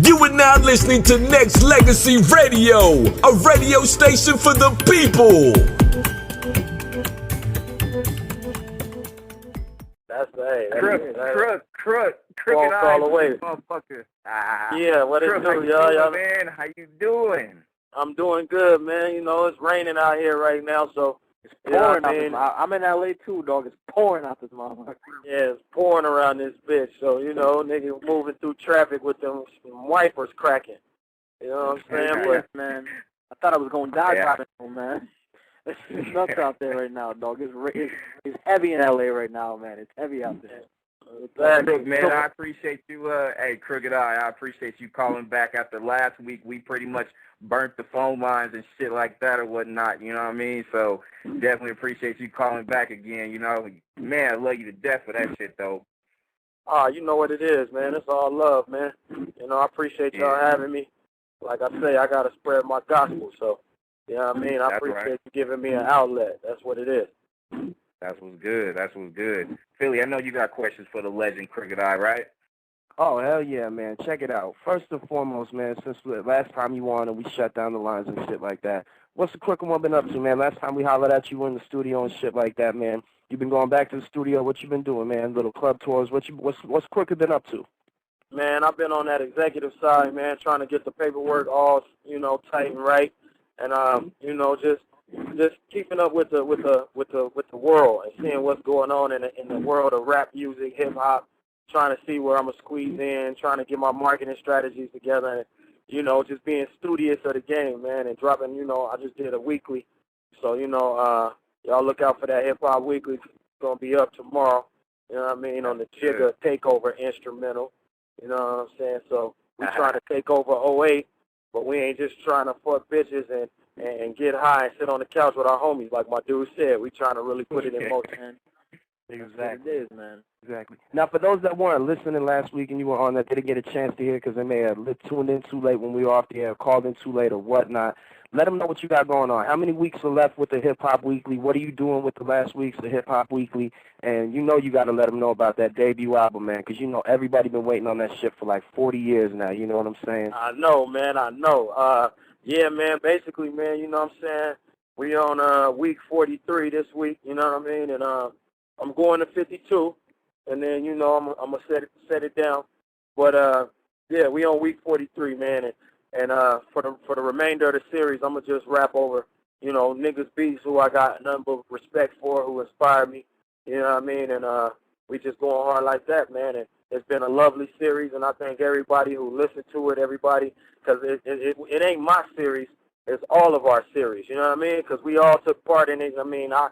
You are now listening to Nexxlegacy Radio, a radio station for the people. That's hey, crooked all the way, motherfucker. Yeah, what it do, y'all? Man, how you doing? I'm doing good, man. You know, it's raining out here right now, so It's pouring out this. I'm in LA too, dog. It's pouring out this motherfucker. Yeah, it's pouring around this bitch. So you know, nigga moving through traffic with them wipers cracking. You know what I'm saying? But man, I thought I was going down driving home, man. It's nuts out there right now, dog. It's heavy in LA right now, man. It's heavy out there. Look, man, I appreciate you. Hey, Crooked Eye, I appreciate you calling back after last week. We pretty much burnt the phone lines and shit like that or whatnot, you know what I mean? So definitely appreciate you calling back again, you know. Man, I love you to death for that shit, though. you know what it is, man. It's all love, man. You know, I appreciate y'all having me. Like I say, I got to spread my gospel, so, you know what I mean? I appreciate you giving me an outlet. That's what it is. That's what's good. That's what's good. Philly, I know you got questions for the legend Crooked Eye, right? Oh, hell yeah, man. Check it out. First and foremost, man, since last time you were on and we shut down the lines and shit like that, what's the Crooked One been up to, man? Last time we hollered at you in the studio and shit like that, man. You been going back to the studio. What you been doing, man? Little club tours. What's Crooked been up to? Man, I've been on that executive side, man, trying to get the paperwork all, you know, tight and right. And, you know, just keeping up with the world and seeing what's going on in the world of rap music, hip hop, trying to see where I'm gonna squeeze in, trying to get my marketing strategies together, and you know, just being studious of the game, man, and dropping. You know, I just did a weekly, so you know, y'all look out for that hip hop weekly. It's gonna be up tomorrow. You know what I mean? On the Jigga Takeover instrumental. You know what I'm saying? So we trying to take over '08, but we ain't just trying to fuck bitches and get high and sit on the couch with our homies, like my dude said. We trying to really put it in motion. Exactly. It is, man. Exactly. Now, for those that weren't listening last week and you were on that didn't get a chance to hear because they may have tuned in too late when we were off the air, called in too late or whatnot, let them know what you got going on. How many weeks are left with the Hip Hop Weekly? What are you doing with the last weeks of the Hip Hop Weekly? And you know you got to let them know about that debut album, man, because you know everybody been waiting on that shit for like 40 years now. You know what I'm saying? I know, man. I know. Yeah, man. Basically, man, you know what I'm saying? We on week 43 this week. You know what I mean? And I'm going to 52, and then you know I'm gonna set it down. But yeah, we on week 43, man, and for the remainder of the series, I'm gonna just rap over, you know, niggas beats who I got nothing but respect for, who inspired me. You know what I mean? And we just going hard like that, man. And it's been a lovely series, and I thank everybody who listened to it, everybody, because it ain't my series, it's all of our series. You know what I mean? Because we all took part in it. I mean, I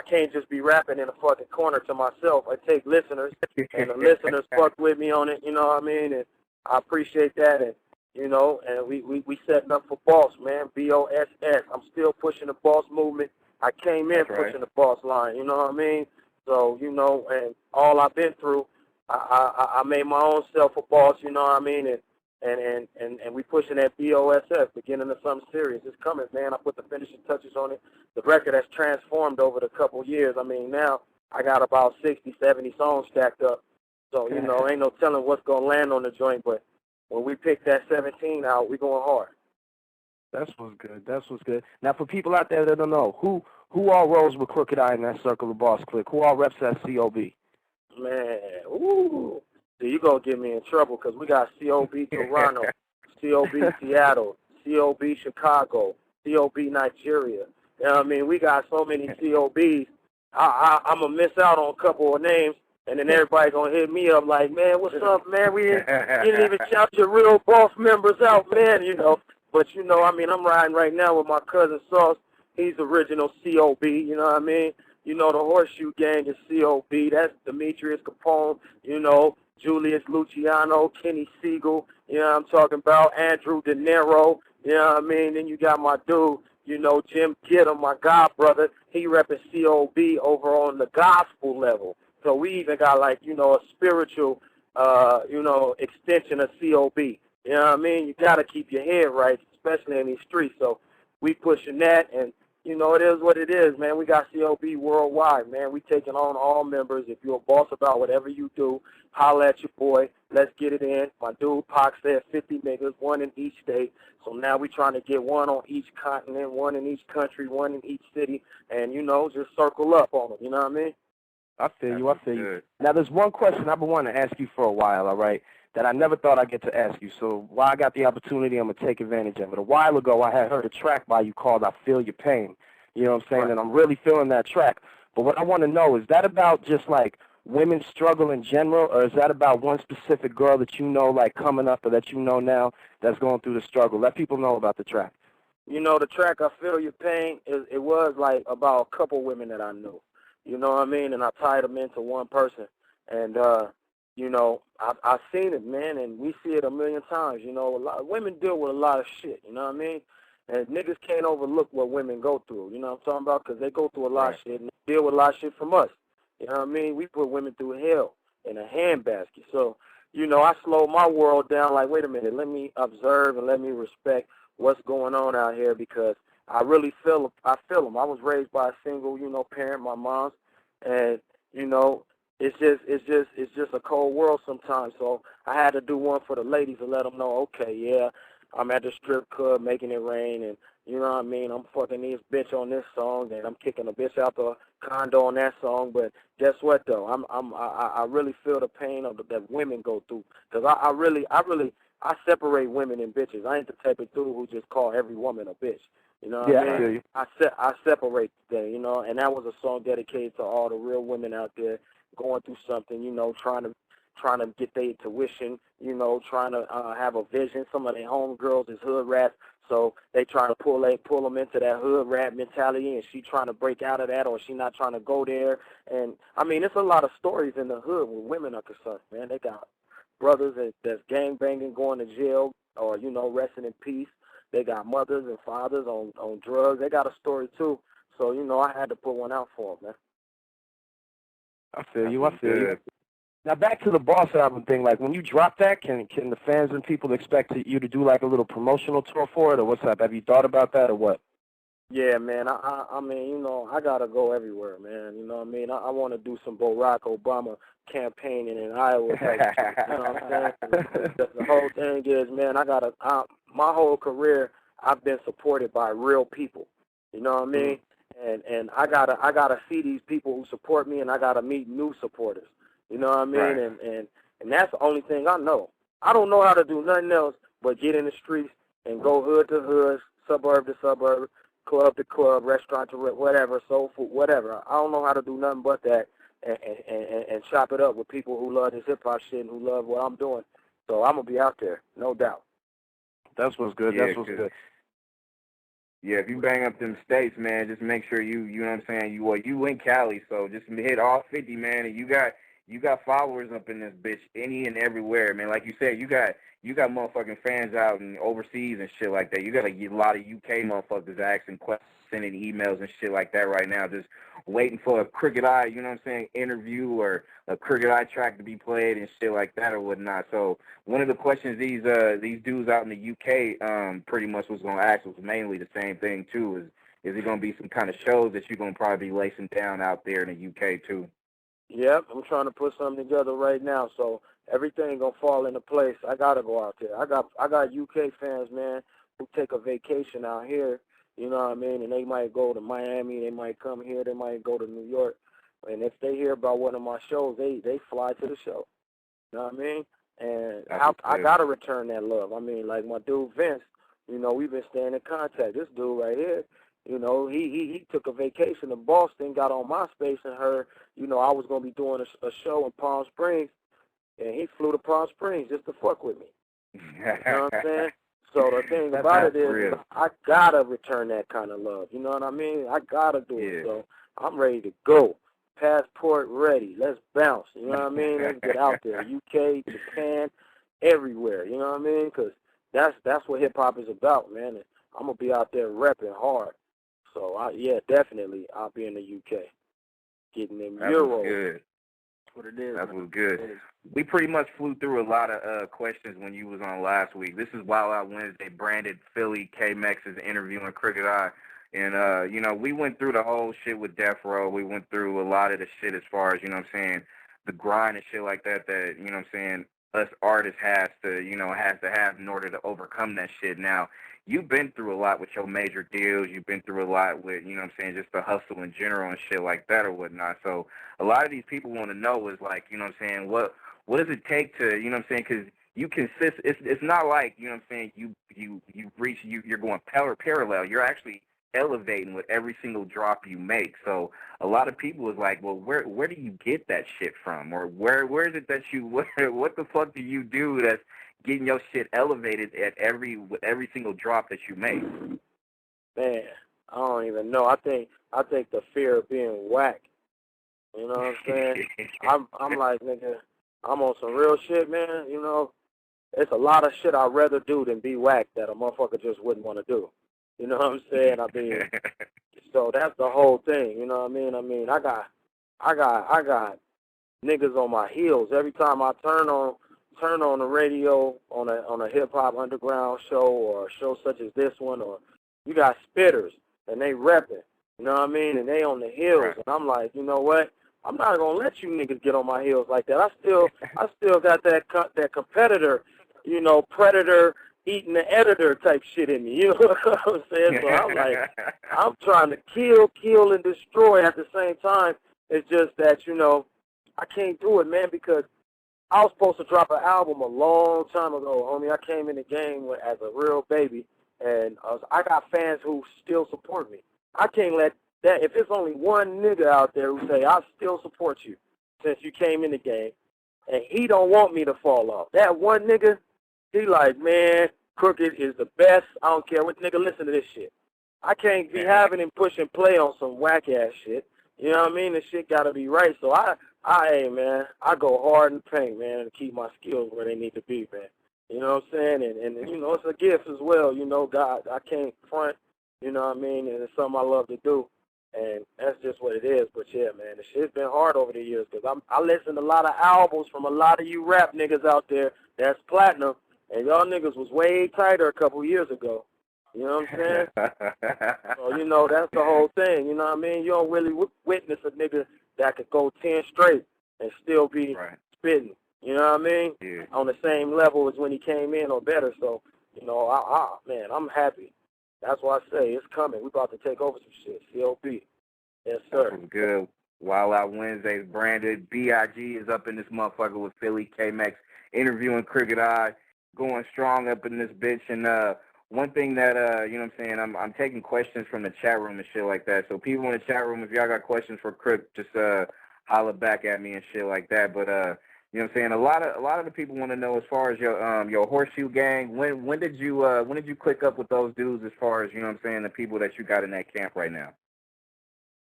can't just be rapping in a fucking corner to myself. I take listeners, and the listeners fucked with me on it, you know what I mean? And I appreciate that, and, you know, and we setting up for Boss, man, BOSS. I'm still pushing the Boss movement. I came in pushing the Boss line, you know what I mean? So, you know, and all I've been through, I made my own self a boss, you know what I mean? And we pushing that BOSS, beginning of something serious. It's coming, man. I put the finishing touches on it. The record has transformed over the couple years. I mean, now I got about 60, 70 songs stacked up. So, you know, ain't no telling what's going to land on the joint. But when we pick that 17 out, we going hard. That's what's good. That's what's good. Now, for people out there that don't know, who all rolls with Crooked Eye in that circle of Boss Clique? Who all reps that COB? Man, ooh. See, you're going to get me in trouble because we got COB Toronto, COB Seattle, COB Chicago, COB Nigeria. You know what I mean? We got so many COBs. I'm going to miss out on a couple of names, and then everybody going to hit me up like, man, what's up, man? We didn't even shout your real Boss members out, man, you know. But, you know, I mean, I'm riding right now with my cousin Sauce. He's original COB, you know what I mean? You know, the Horseshoe Gang is COB. That's Demetrius Capone, you know, Julius Luciano, Kenny Siegel, you know what I'm talking about, Andrew De Niro, you know what I mean? Then you got my dude, you know, Jim Giddem, my god brother. He repping COB over on the gospel level. So we even got, like, you know, a spiritual, you know, extension of COB. You know what I mean? You got to keep your head right, especially in these streets. So we pushing that, and you know, it is what it is, man. We got COB worldwide, man. We taking on all members. If you're a boss about whatever you do, holla at your boy. Let's get it in. My dude Pac said 50 niggas, one in each state. So now we trying to get one on each continent, one in each country, one in each city, and, you know, just circle up on them. You know what I mean? I feel you. Now, there's one question I've been wanting to ask you for a while, all right, that I never thought I'd get to ask you. So while I got the opportunity, I'm going to take advantage of it. A while ago, I had heard a track by you called I Feel Your Pain. You know what I'm saying? Right. And I'm really feeling that track. But what I want to know, is that about just, like, women's struggle in general, or is that about one specific girl that you know, like, coming up or that you know now that's going through the struggle? Let people know about the track. You know, the track I Feel Your Pain, it was, like, about a couple women that I knew. You know what I mean? And I tied them into one person. And, you know, I've seen it, man, and we see it a million times. You know, a lot of women deal with a lot of shit, you know what I mean? And niggas can't overlook what women go through, you know what I'm talking about? Because they go through a lot of shit and they deal with a lot of shit from us. You know what I mean? We put women through hell in a handbasket. So, you know, I slowed my world down like, wait a minute, let me observe and let me respect what's going on out here, because I really feel them. I was raised by a single, you know, parent, my mom's, and, you know, it's just a cold world sometimes. So I had to do one for the ladies to let them know, okay, yeah, I'm at the strip club making it rain, and you know what I mean, I'm fucking this bitch on this song, and I'm kicking a bitch out the condo on that song. But guess what though? I really feel the pain of that women go through, because I separate women and bitches. I ain't the type of dude who just call every woman a bitch. You know what I mean? I separate them, you know, and that was a song dedicated to all the real women out there going through something, you know, trying to get their tuition, you know, trying to have a vision. Some of their homegirls is hood rats, so they trying to pull them into that hood rat mentality, and she trying to break out of that, or she not trying to go there. And, I mean, it's a lot of stories in the hood where women are concerned, man. They got brothers that's gangbanging, going to jail, or, you know, resting in peace. They got mothers and fathers on drugs. They got a story, too. So, you know, I had to put one out for them, man. I feel you. Now, back to the Boss album thing. Like, when you drop that, can the fans and people expect you to do, like, a little promotional tour for it, or what's up? Have you thought about that, or what? Yeah, man. I mean, you know, I got to go everywhere, man. You know what I mean? I want to do some Barack Obama campaigning in Iowa type shit. You know what I'm saying? The whole thing is, man, my whole career, I've been supported by real people. You know what I mean? And I gotta see these people who support me, and I gotta meet new supporters. You know what I mean? Right. And that's the only thing I know. I don't know how to do nothing else but get in the streets and go hood to hood, suburb to suburb, club to club, restaurant to whatever, soul food, whatever. I don't know how to do nothing but that, and chop it up with people who love this hip hop shit and who love what I'm doing. So I'm gonna be out there, no doubt. That's what's good. Yeah, that's what's good. Yeah, if you bang up them states, man, just make sure you know what I'm saying, you in Cali, so just hit all 50, man, and you got followers up in this bitch any and everywhere, man. Like you said, you got motherfucking fans out and overseas and shit like that. You got a lot of UK motherfuckers asking questions, sending emails and shit like that right now, just waiting for a Crooked Eye, you know what I'm saying, interview or a Crooked Eye track to be played and shit like that or whatnot. So one of the questions these dudes out in the UK pretty much was going to ask was mainly the same thing too. Is it going to be some kind of shows that you're going to probably be lacing down out there in the UK too? Yep, I'm trying to put something together right now, so everything gonna fall into place. I gotta go out there. I got UK fans, man, who take a vacation out here. You know what I mean? And they might go to Miami, they might come here, they might go to New York, and if they hear about one of my shows, they fly to the show. You know what I mean? And I gotta return that love. I mean, like my dude Vince. You know, we've been staying in contact. This dude right here. You know, he took a vacation to Boston, got on MySpace and heard, you know, I was going to be doing a show in Palm Springs, and he flew to Palm Springs just to fuck with me. You know what I'm saying? So the thing about it is, I got to return that kind of love. You know what I mean? I got to do it. So I'm ready to go. Passport ready. Let's bounce. You know what I mean? Let's get out there. UK, Japan, everywhere. You know what I mean? Because that's what hip-hop is about, man. And I'm going to be out there repping hard. So, yeah, definitely, I'll be in the UK, getting them euros. Good. That's what it is. That was good. We pretty much flew through a lot of questions when you was on last week. This is Wild Out Wednesday. Branded Philly K-Mex is interviewing Crooked Eye. And, you know, we went through the whole shit with Death Row. We went through a lot of the shit as far as, you know what I'm saying, the grind and shit like that, you know what I'm saying, us artists has to have in order to overcome that shit. Now, you've been through a lot with your major deals. You've been through a lot with, you know what I'm saying, just the hustle in general and shit like that or whatnot. So a lot of these people want to know is like, you know what I'm saying, what does it take to, you know what I'm saying, because you consist, it's not like, you know what I'm saying, you're going parallel. You're actually elevating with every single drop you make. So a lot of people is like, well, where do you get that shit from? Or where is it that you, what the fuck do you do that's getting your shit elevated with every single drop that you make? Man, I don't even know. I think the fear of being whack. You know what I'm saying? I'm like, nigga, I'm on some real shit, man. You know, it's a lot of shit I'd rather do than be whack that a motherfucker just wouldn't want to do. You know what I'm saying? I mean, so that's the whole thing. You know what I mean? I got niggas on my heels every time I turn on the radio on a hip hop underground show or a show such as this one, or you got spitters and they repping. You know what I mean? And they on the heels, right. And I'm like, you know what? I'm not gonna let you niggas get on my heels like that. I still got that competitor, you know, predator eating the editor type shit in me. You know what I'm saying? So I'm like, I'm trying to kill, and destroy at the same time. It's just that, you know, I can't do it, man, because I was supposed to drop an album a long time ago, homie. I came in the game as a real baby, and I got fans who still support me. I can't let that, if it's only one nigga out there who say, I still support you since you came in the game, and he don't want me to fall off. That one nigga, he like, man, Crooked is the best. I don't care what nigga listen to this shit. I can't be having him push and play on some whack-ass shit. You know what I mean? The shit got to be right. So hey, man, I go hard in the paint, man, to keep my skills where they need to be, man. You know what I'm saying? And you know, it's a gift as well. You know, God, I can't front, you know what I mean? And it's something I love to do. And that's just what it is. But, yeah, man, the shit's been hard over the years because I listen to a lot of albums from a lot of you rap niggas out there that's platinum, and y'all niggas was way tighter a couple years ago. You know what I'm saying? So, you know, that's the whole thing. You know what I mean? You don't really witness a nigga that could go 10 straight and still be spitting. You know what I mean? Yeah. On the same level as when he came in or better. So, you know, man, I'm happy. That's why I say it's coming. We about to take over some shit. COB. Yes, sir. That was good. Wild Out Wednesdays, branded. B.I.G. is up in this motherfucker with Philly K-Max interviewing Crooked Eye, going strong up in this bitch. And one thing that, you know what I'm saying, I'm taking questions from the chat room and shit like that. So people in the chat room, if y'all got questions for Crook, just holler back at me and shit like that. But you know what I'm saying, a lot of the people want to know as far as your Horseshoe Gang, when did you click up with those dudes as far as, you know what I'm saying, the people that you got in that camp right now?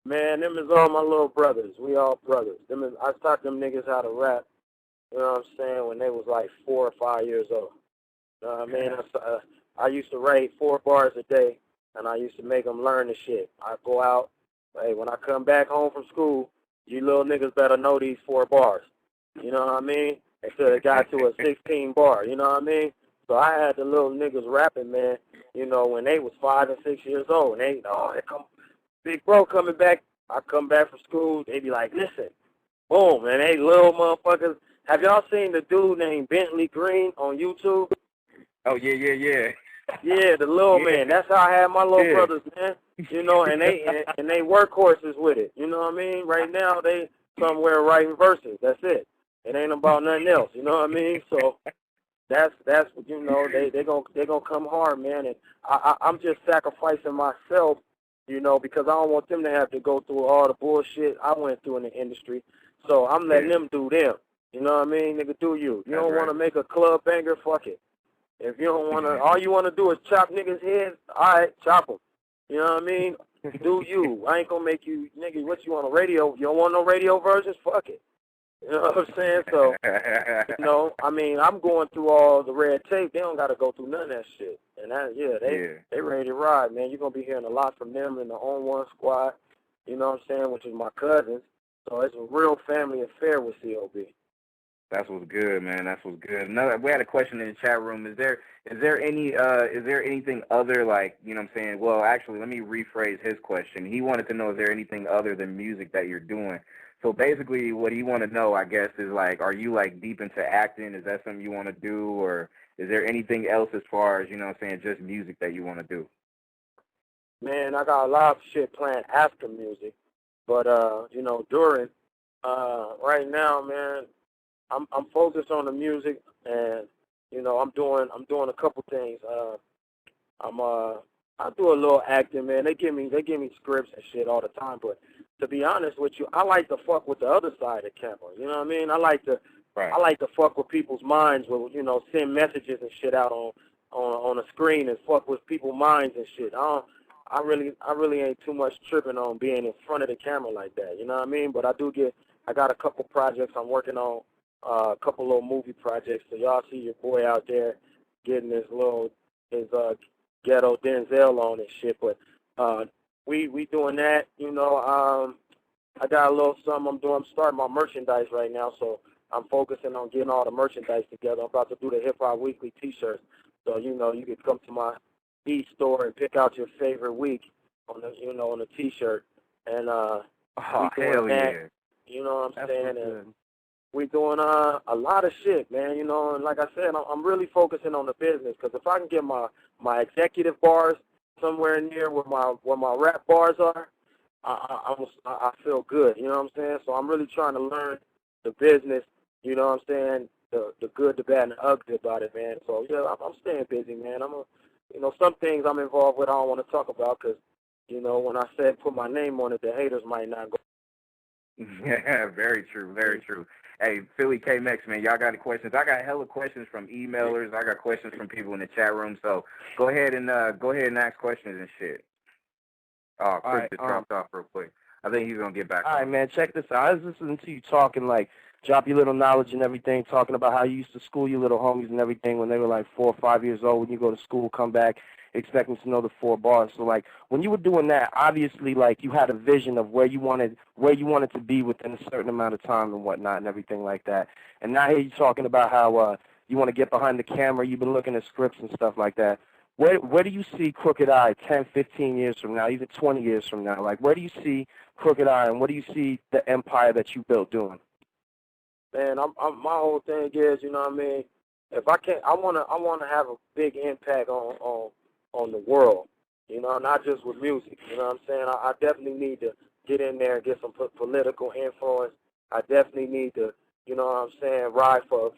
Man, them is all my little brothers. We all brothers. I taught them niggas how to rap, you know what I'm saying, when they was like 4 or 5 years old. You know what I mean? I used to write 4 bars a day, and I used to make them learn the shit. I go out, hey, when I come back home from school, you little niggas better know these 4 bars. You know what I mean? Until it got to a 16 bar, you know what I mean? So I had the little niggas rapping, man, you know, when they was 5 and 6 years old. And they, here come Big Bro coming back. I come back from school, they be like, listen, boom, man, they little motherfuckers. Have y'all seen the dude named Bentley Green on YouTube? Oh, yeah. Yeah, the little man. That's how I had my little brothers, man. You know, and they workhorses with it. You know what I mean? Right now, they somewhere writing verses. That's it. It ain't about nothing else. You know what I mean? So that's you know, they gonna come hard, man. And I'm just sacrificing myself, you know, because I don't want them to have to go through all the bullshit I went through in the industry. So I'm letting them do them. You know what I mean? Nigga, do you. You don't want to make a club banger? Fuck it. If you don't want to, all you want to do is chop niggas' heads, all right, chop them. You know what I mean? Do you. I ain't going to make you, nigga, what you want, a radio? You don't want no radio versions? Fuck it. You know what I'm saying? So, you know, I mean, I'm going through all the red tape. They don't got to go through none of that shit. And they ready to ride, man. You're going to be hearing a lot from them in the On One squad, you know what I'm saying, which is my cousins. So it's a real family affair with COB. That's what's good, man. That's what's good. We had a question in the chat room. Is there anything other, like, you know what I'm saying? Well, actually, let me rephrase his question. He wanted to know, is there anything other than music that you're doing? So basically what he want to know, I guess, is like, are you like deep into acting? Is that something you want to do, or is there anything else as far as, you know what I'm saying, just music that you want to do? Man, I got a lot of shit planned after music, but you know, during right now, man, I'm focused on the music, and you know, I'm doing a couple things. I do a little acting, man. They give me scripts and shit all the time, but to be honest with you, I like to fuck with the other side of the camera. You know what I mean? I like to fuck with people's minds, with, you know, send messages and shit out on a screen and fuck with people's minds and shit. I really ain't too much tripping on being in front of the camera like that. You know what I mean? But I got a couple projects I'm working on, a couple little movie projects. So y'all see your boy out there getting his ghetto Denzel on and shit. But we doing that. You know, I got a little something I'm doing. I'm starting my merchandise right now, so I'm focusing on getting all the merchandise together. I'm about to do the Hip Hop Weekly T-shirts. So, you know, you can come to my e-store and pick out your favorite week on the T-shirt. And we doing that. Yeah. You know what I'm saying? And we doing a lot of shit, man. You know, and like I said, I'm really focusing on the business, because if I can get my executive bars somewhere near where my rap bars are, I feel good. You know what I'm saying? So I'm really trying to learn the business. You know what I'm saying? The good, the bad, and the ugly about it, man. So yeah, I'm staying busy, man. You know, some things I'm involved with I don't want to talk about, because, you know, when I said put my name on it, the haters might not go. Yeah, very true, very true. Hey, Philly K-Mex, man, y'all got any questions? I got hella questions from emailers. I got questions from people in the chat room. So go ahead and ask questions and shit. Oh, Chris just dropped off real quick. I think he's gonna get back. All right, man, check this out. I was listening to you talking, like, drop your little knowledge and everything, talking about how you used to school your little homies and everything when they were like 4 or 5 years old. When you go to school, come back, expecting to know the 4 bars. So, like, when you were doing that, obviously, like, you had a vision of where you wanted to be within a certain amount of time and whatnot and everything like that. And now here you're talking about how you want to get behind the camera. You've been looking at scripts and stuff like that. Where do you see Crooked I 10, 15 years from now, even 20 years from now? Like, where do you see Crooked I, and what do you see the empire that you built doing? Man, my whole thing is, you know what I mean, if I can, I wanna have a big impact on the world, you know, not just with music. You know what I'm saying? I definitely need to get in there and get some political influence. I definitely need to, you know what I'm saying, ride for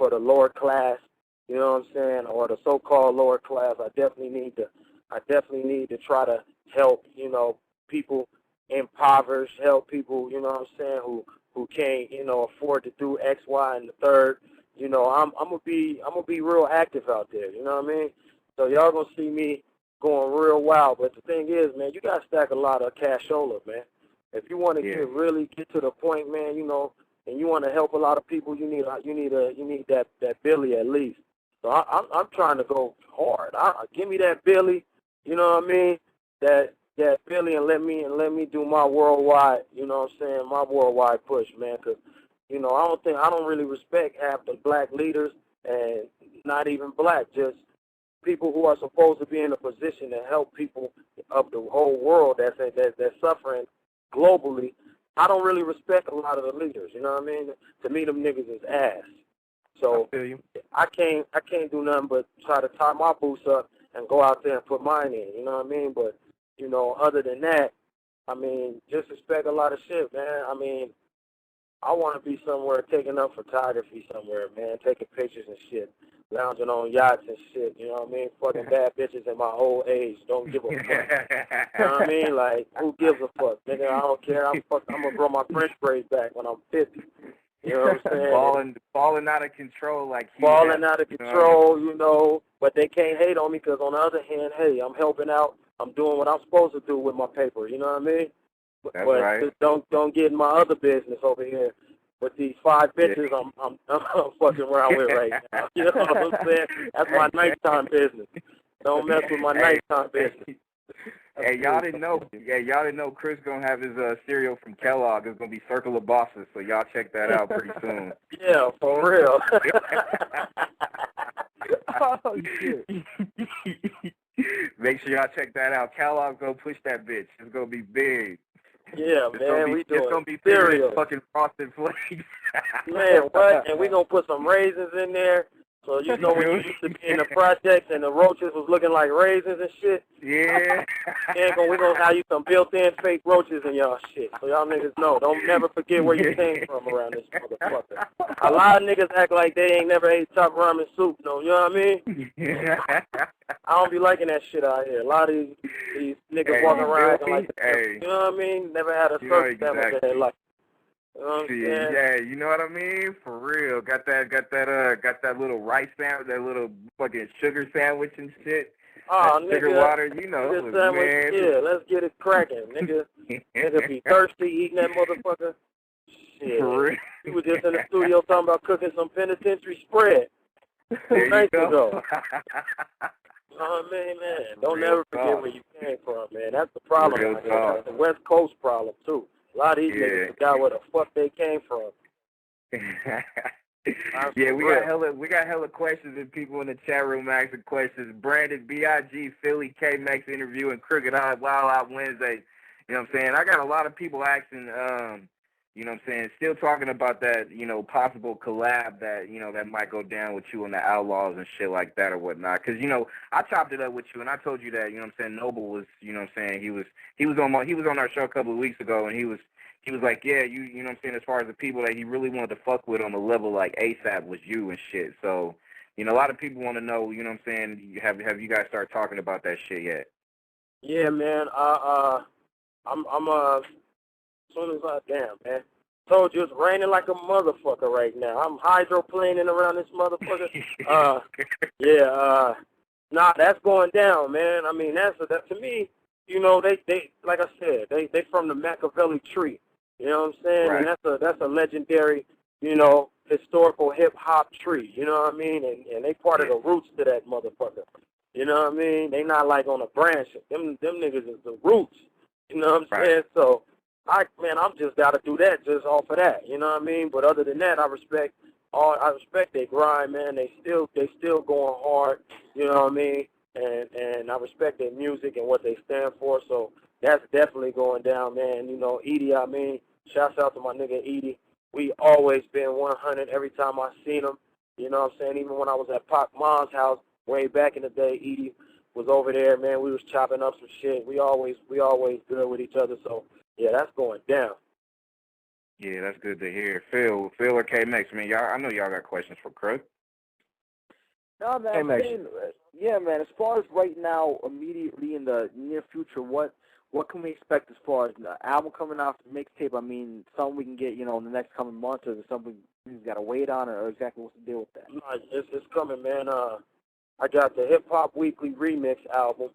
the lower class, you know what I'm saying, or the so-called lower class. I definitely need to try to help, you know, people impoverished, help people, you know what I'm saying, who can't, you know, afford to do X, Y, and the third. You know, I'm gonna be real active out there. You know what I mean? So y'all gonna see me going real wild. But the thing is, man, you gotta stack a lot of cashola, man. If you want to really get to the point, man, you know, and you want to help a lot of people, you need that Billy at least. So I'm trying to go hard. Give me that Billy. You know what I mean? That Billy, and let me do my worldwide, you know what I'm saying, my worldwide push, man, because, you know, I don't really respect half the black leaders, and not even black, just people who are supposed to be in a position to help people of the whole world that's suffering globally. I don't really respect a lot of the leaders, you know what I mean? To me, them niggas is ass. So I can't do nothing but try to tie my boots up and go out there and put mine in, you know what I mean? But, you know, other than that, I mean, just expect a lot of shit, man. I mean, I want to be somewhere taking up photography somewhere, man, taking pictures and shit, lounging on yachts and shit, you know what I mean? Fucking bad bitches in my old age. Don't give a fuck. You know what I mean? Like, who gives a fuck? Nigga, I don't care. I'm going to grow my French braids back when I'm 50. You know what I'm saying? Falling out of control like falling out of control, you know, but they can't hate on me because, on the other hand, hey, I'm helping out. I'm doing what I'm supposed to do with my paper, you know what I mean? That's but right. Just don't get in my other business over here with these 5 bitches I'm fucking around with right now. You know what I'm saying? That's my nighttime business. Don't mess with my nighttime business. Hey, y'all didn't know. Yeah, y'all didn't know Chris gonna have his cereal from Kellogg. It's gonna be Circle of Bosses, so y'all check that out pretty soon. Yeah, for real. Oh shit. Make sure y'all check that out. Kellogg's gonna push that bitch. It's gonna be big. Yeah, man, we doing It's gonna be cereal. fucking Frosted Flakes. Man, what? And we gonna put some raisins in there. So you know when you used to be in the projects and the roaches was looking like raisins and shit? Yeah. We gonna have you some built-in fake roaches in y'all shit. So y'all niggas know. Don't never forget where you came from around this motherfucker. A lot of niggas act like they ain't never ate top ramen soup, though. You know what I mean? I don't be liking that shit out here. A lot of these niggas walking around acting like you know what I mean? Never had a surf sandwich in their life. You know what I'm saying? Yeah, you know what I mean? For real. Got that little rice sandwich, that little fucking sugar sandwich and shit. Oh, that sugar nigga, water, you know. Man. Yeah, let's get it cracking. Nigga be thirsty eating that motherfucker. Shit. For real. We were just in the studio talking about cooking some penitentiary spread 2 nights ago. Oh, man. Don't never forget where you came from, man. That's the problem. That's the West Coast problem, too. A lot of these niggas forgot where the fuck they came from. Yeah, we got hella questions and people in the chat room asking questions. Branded, B.I.G., Philly, K-Max interview, and Crooked Eye, Wild Out Wednesday. You know what I'm saying? I got a lot of people asking, you know what I'm saying, still talking about that, you know, possible collab that, you know, that might go down with you and the Outlaws and shit like that or whatnot. Because, you know, I chopped it up with you and I told you that, you know what I'm saying, Noble was, you know what I'm saying, he was on our show a couple of weeks ago and he was like, yeah, you know what I'm saying, as far as the people that he really wanted to fuck with on the level like ASAP was you and shit. So, you know, a lot of people want to know, you know what I'm saying, have you guys started talking about that shit yet? Yeah, man. I'm as soon as man. Told you it's raining like a motherfucker right now. I'm hydroplaning around this motherfucker. Nah, that's going down, man. I mean, that to me, you know, they like I said, they from the Machiavelli tree. You know what I'm saying? Right. And that's a legendary, you know, historical hip hop tree. You know what I mean? And they part of the roots to that motherfucker. You know what I mean? They not like on a branch. Them niggas is the roots. You know what I'm saying? So I'm just gotta do that just off of that. You know what I mean? But other than that, I respect their grind, man. They still going hard. You know what I mean? And I respect their music and what they stand for. So that's definitely going down, man. You know, Edie, I mean, shouts out to my nigga Edie. We always been 100 every time I seen him. You know what I'm saying? Even when I was at Pac Mom's house way back in the day, Edie was over there, man. We was chopping up some shit. We always good with each other. So, yeah, that's going down. Yeah, that's good to hear. Phil or K-Max, man, I know y'all got questions for Crook. No, man. Yeah, man. As far as right now, immediately in the near future, what can we expect as far as the album coming out, the mixtape? I mean, something we can get, you know, in the next coming months, or is it something we've got to wait on, or exactly what's the deal with that? No, it's coming, man. I got the Hip Hop Weekly Remix album,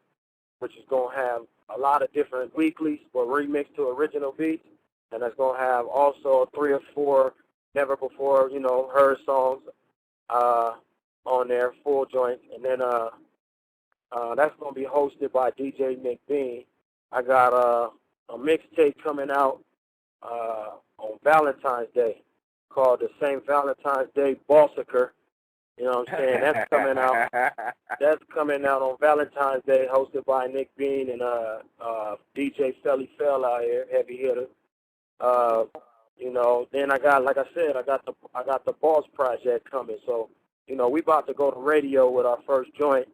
which is going to have a lot of different weeklies, but remixed to original beats, and it's going to have also 3 or 4 never before, you know, heard songs on there, full joints, and then that's going to be hosted by DJ McBean. I got a mixtape coming out on Valentine's Day called The St. Valentine's Day Bossicker. You know what I'm saying? That's coming out. That's coming out on Valentine's Day, hosted by Nick Bean and DJ Felly Fell out here, heavy hitter. You know, then I got, like I said, I got the Boss Project coming. So, you know, we about to go to radio with our first joint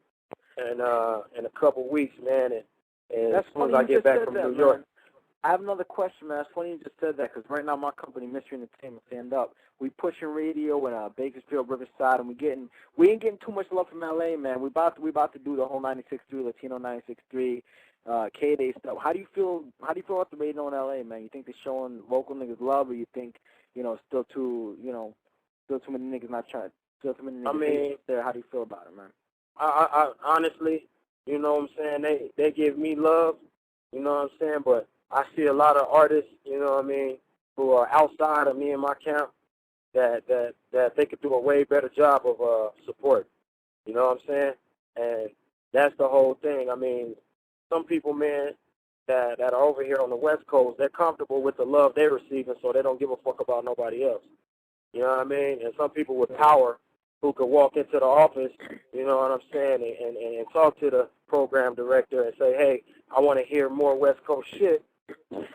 in a couple weeks, man. And as soon as I get back from New York. I have another question, man. It's funny you just said that, because right now my company, Mystery Entertainment, Stand Up, we pushing radio in Bakersfield, Riverside, and we ain't getting too much love from LA, man. We about to do the whole 96.3, Latino 96.3, K-Day stuff. How do you feel about the radio in LA, man? You think they're showing local niggas love, or you think, you know, still too many niggas not trying, still too many niggas there? How do you feel about it, man? I honestly, you know what I'm saying, they give me love, you know what I'm saying, but I see a lot of artists, you know what I mean, who are outside of me and my camp that they could do a way better job of support. You know what I'm saying? And that's the whole thing. I mean, some people, man, that are over here on the West Coast, they're comfortable with the love they're receiving, so they don't give a fuck about nobody else. You know what I mean? And some people with power who could walk into the office, you know what I'm saying, and talk to the program director and say, hey, I want to hear more West Coast shit,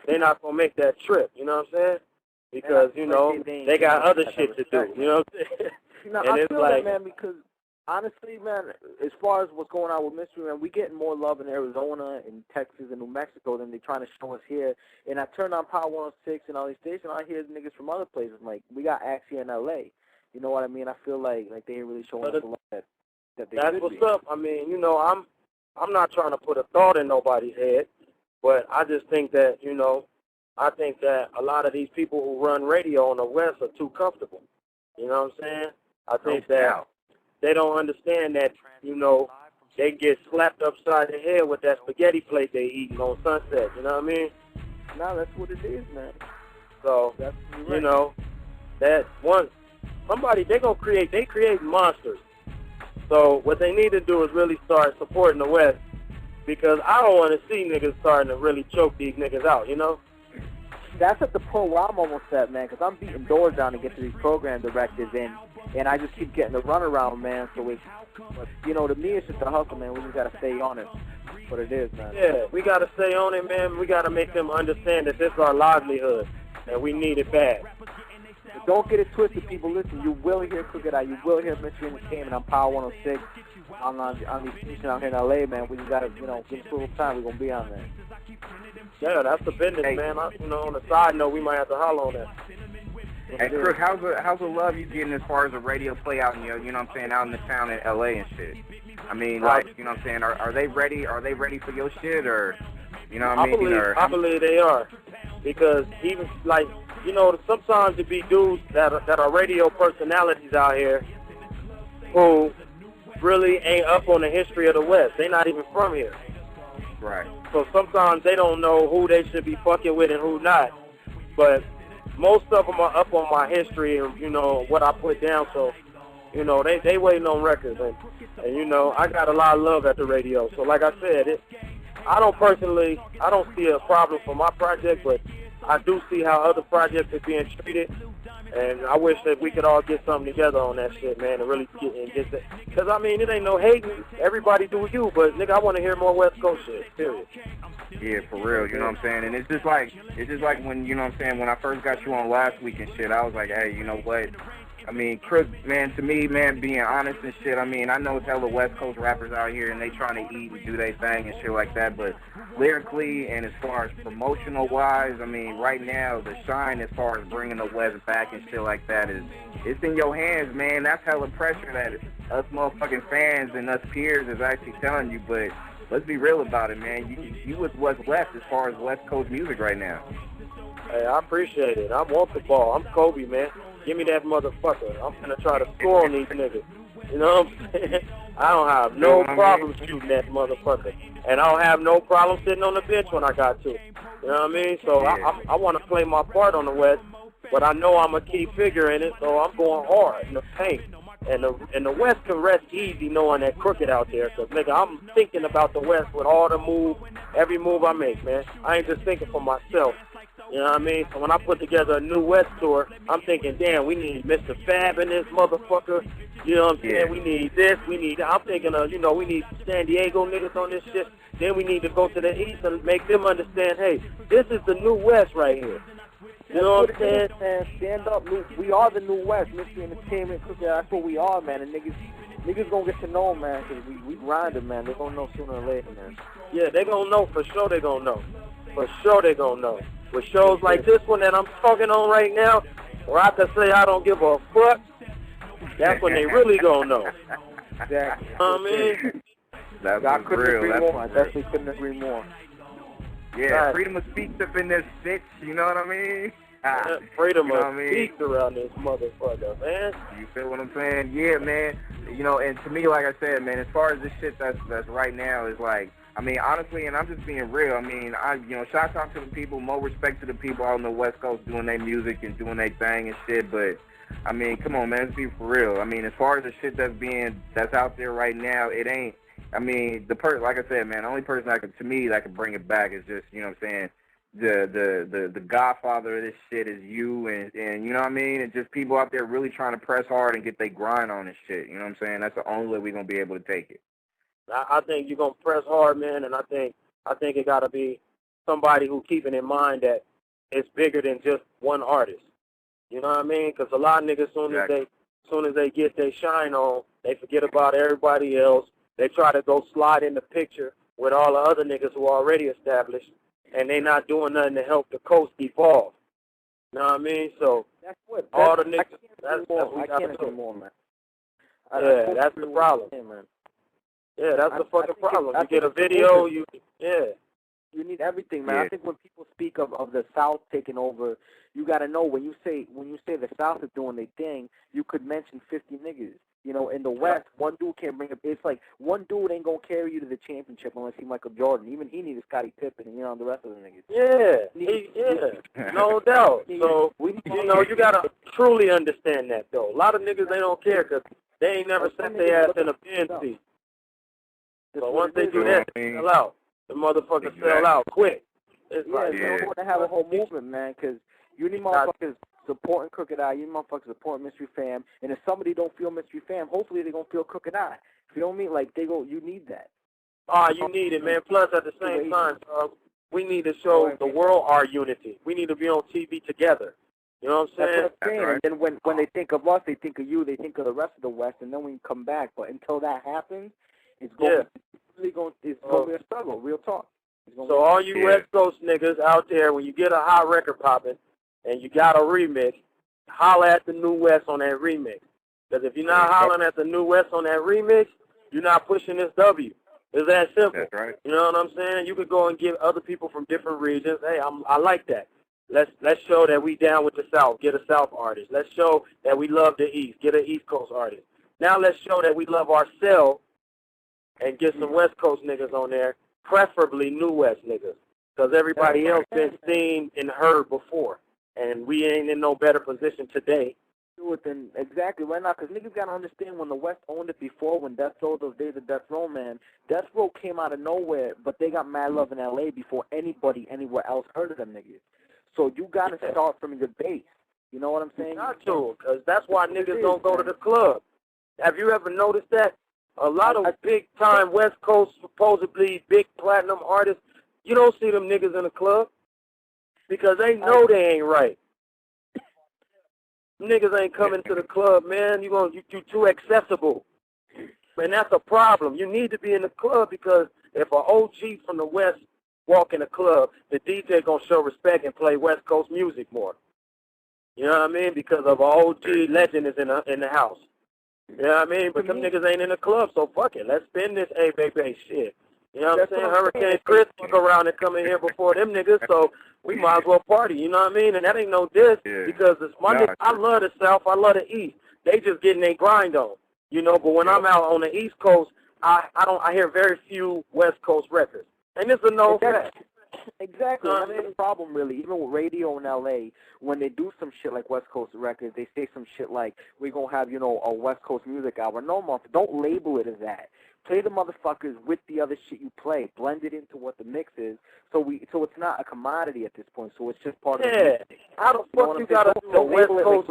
they're not going to make that trip, you know what I'm saying? Because, you know, they got other shit to do, you know what I'm saying? No, and I it's feel like, that, man, because honestly, man, as far as what's going on with Mystery, man, we getting more love in Arizona and Texas and New Mexico than they're trying to show us here. And I turn on Power 106 and all these stations, I hear niggas from other places. Like, we got acts here in L.A. You know what I mean? I feel like they ain't really showing us the love that they that's should what's be. up. I mean, you know, I'm not trying to put a thought in nobody's head, but I just think that, you know, I think that a lot of these people who run radio on the West are too comfortable. You know what I'm saying? I think that they don't understand that, you know, they get slapped upside the head with that spaghetti plate they eating on Sunset. You know what I mean? No, that's what it is, man. So, That's right. you know, that one, somebody, they create monsters. So what they need to do is really start supporting the West, because I don't want to see niggas starting to really choke these niggas out, you know? That's at the point where I'm almost at, man, because I'm beating doors down to get to these program directors, and I just keep getting the runaround, man. So it's, you know, to me, it's just a hustle, man. We just got to stay on it. That's what it is, man. Yeah, we got to stay on it, man. We got to make them understand that this is our livelihood, and we need it bad. But don't get it twisted, people. Listen, you will hear Crooked Eye. You will hear Mystery Entertainment on Power 106 on these stations out here in L.A., man. We just got to, you know, give us a little time. We're going to be on there. Yeah, that's the business, man. You know, on the side note, we might have to holler on that. Hey, Crook, how's the love you getting as far as the radio play out in, you know what I'm saying, out in the town in L.A. and shit? I mean, like, you know what I'm saying, are they ready? Are they ready for your shit, or, you know what I mean? I believe they are, because even, like, you know, sometimes it be dudes that are radio personalities out here who really ain't up on the history of the West. They not even from here. Right. So sometimes they don't know who they should be fucking with and who not. But most of them are up on my history and, you know, what I put down. So, you know, they waiting on records. And, you know, I got a lot of love at the radio. So like I said, I don't see a problem for my project, but I do see how other projects are being treated. And I wish that we could all get something together on that shit, man, and really get that. Because, I mean, it ain't no hating. Everybody do you, but, nigga, I want to hear more West Coast shit, period. Yeah, for real, you know what I'm saying? And it's just like when, you know what I'm saying, when I first got you on last week and shit, I was like, hey, you know what? I mean, Crook, man, to me, man, being honest and shit, I mean, I know it's hella West Coast rappers out here and they trying to eat and do their thing and shit like that, but lyrically and as far as promotional-wise, I mean, right now, the shine as far as bringing the West back and shit like that it's in your hands, man. That's hella pressure that us motherfucking fans and us peers is actually telling you, but let's be real about it, man. You was what's left as far as West Coast music right now. Hey, I appreciate it. I want the ball. I'm Kobe, man. Give me that motherfucker. I'm going to try to score on these niggas. You know what I'm saying? I don't have no problem shooting that motherfucker. And I don't have no problem sitting on the bench when I got to. You know what I mean? So I want to play my part on the West, but I know I'm a key figure in it, so I'm going hard in the paint. And the West can rest easy knowing that Crooked out there. Because, nigga, I'm thinking about the West with all the moves, every move I make, man. I ain't just thinking for myself. You know what I mean? So when I put together a new West tour, I'm thinking, damn, we need Mr. Fab in this motherfucker. You know what I'm saying? We need this, we need that. I'm thinking of, you know, we need San Diego niggas on this shit. Then we need to go to the East and make them understand, hey, this is the new West right here. You know what I'm saying? Man, stand up. We are the new West. Mystery Entertainment, that's what we are, man. And niggas gonna get to know, man, because we grinding, man. They gonna know sooner or later, man. Yeah, they gonna know. For sure they gonna know. For sure they gonna know. With shows like this one that I'm talking on right now, where I can say I don't give a fuck, that's when they really gonna know. Exactly. You know what I mean? I couldn't agree more. I definitely couldn't agree more. Yeah, right. Freedom of speech up in this bitch, you know what I mean? Freedom of speech around this motherfucker, man. You feel what I'm saying? Yeah, man. You know, and to me, like I said, man, as far as this shit that's right now is like, I mean, honestly, and I'm just being real. I mean, shout out to the people, more respect to the people out on the West Coast doing their music and doing their thing and shit. But I mean, come on, man, let's be for real. I mean, as far as the shit that's out there right now, it ain't I mean, like I said, man, the only person that can bring it back is just, you know what I'm saying, the godfather of this shit is you, and you know what I mean, and just people out there really trying to press hard and get their grind on this shit. You know what I'm saying? That's the only way we're gonna be able to take it. I think you're gonna press hard, man, and I think it gotta be somebody who keeping in mind that it's bigger than just one artist. You know what I mean? Because a lot of niggas, soon as they get their shine on, they forget about everybody else. They try to go slide in the picture with all the other niggas who are already established, and they not doing nothing to help the coast evolve. You know what I mean? So all the niggas, that's what we got to do. More, man. Yeah, that's the problem. Man. Yeah, that's the fucking problem. You get a video, you need everything, man. Yeah. I think when people speak of the South taking over, you got to know when you say the South is doing their thing, you could mention 50 niggas. You know, in the West, one dude can't bring it. It's like one dude ain't gonna carry you to the championship unless he Michael Jordan. Even he needed Scottie Pippen, and the rest of the niggas. Yeah, no doubt. So you gotta truly understand that though. A lot of niggas they don't care because they ain't never set their ass in a pen seat. So once they do that, they sell out. The motherfuckers sell out quick. It's you don't want to have a whole movement, man, because you need motherfuckers supporting Crooked Eye, you motherfuckers supporting Mystery Fam, and if somebody don't feel Mystery Fam, hopefully they're going to feel Crooked Eye. You know what I mean? Like, you need that. You need it, man. Plus, at the same time, we need to show the world our unity. We need to be on TV together. You know what I'm saying? That's what I'm saying. Right. And then when they think of us, they think of you, they think of the rest of the West, and then we can come back. But until that happens, it's going to be a struggle, real talk. So all you West Coast niggas out there, when you get a hot record popping, and you got a remix, holler at the New West on that remix. Because if you're not hollering at the New West on that remix, you're not pushing this W. It's that simple. That's right. You know what I'm saying? You could go and give other people from different regions, hey, I like that. Let's show that we down with the South. Get a South artist. Let's show that we love the East. Get an East Coast artist. Now let's show that we love ourselves and get some West Coast niggas on there, preferably New West niggas, because everybody else been seen and heard before. And we ain't in no better position today. Then exactly right now, because niggas got to understand when the West owned it before, when Death Row, those days of Death Row, man, Death Row came out of nowhere, but they got mad love in L.A. before anybody anywhere else heard of them niggas. So you got to start from your base. You know what I'm saying? Not true, because that's why niggas don't go to the club. Have you ever noticed that? A lot of big-time West Coast, supposedly big platinum artists, you don't see them niggas in the club. Because they know they ain't right. Niggas ain't coming to the club, man. You too accessible. And that's a problem. You need to be in the club because if an OG from the West walk in the club, the DJ gonna show respect and play West Coast music more. You know what I mean? Because of an OG legend is in the house. You know what I mean? But them niggas ain't in the club, so fuck it. Let's spin this A-Bay shit. You know what I'm saying? Hurricane Chris fuck around and come in here before them niggas, so we might as well party, you know what I mean? And that ain't no diss, because it's my niggas, I love the South, I love the East. They just getting their grind on, you know, but when I'm out on the East Coast, I hear very few West Coast records. And it's a no fact. Exactly. That's the problem, really. Even with radio in L.A., when they do some shit like West Coast records, they say some shit like, we're going to have, a West Coast music hour. No, don't label it as that. Play the motherfuckers with the other shit you play. Blend it into what the mix is. So it's not a commodity at this point. So it's just part of the music. How the fuck you got to do a West Coast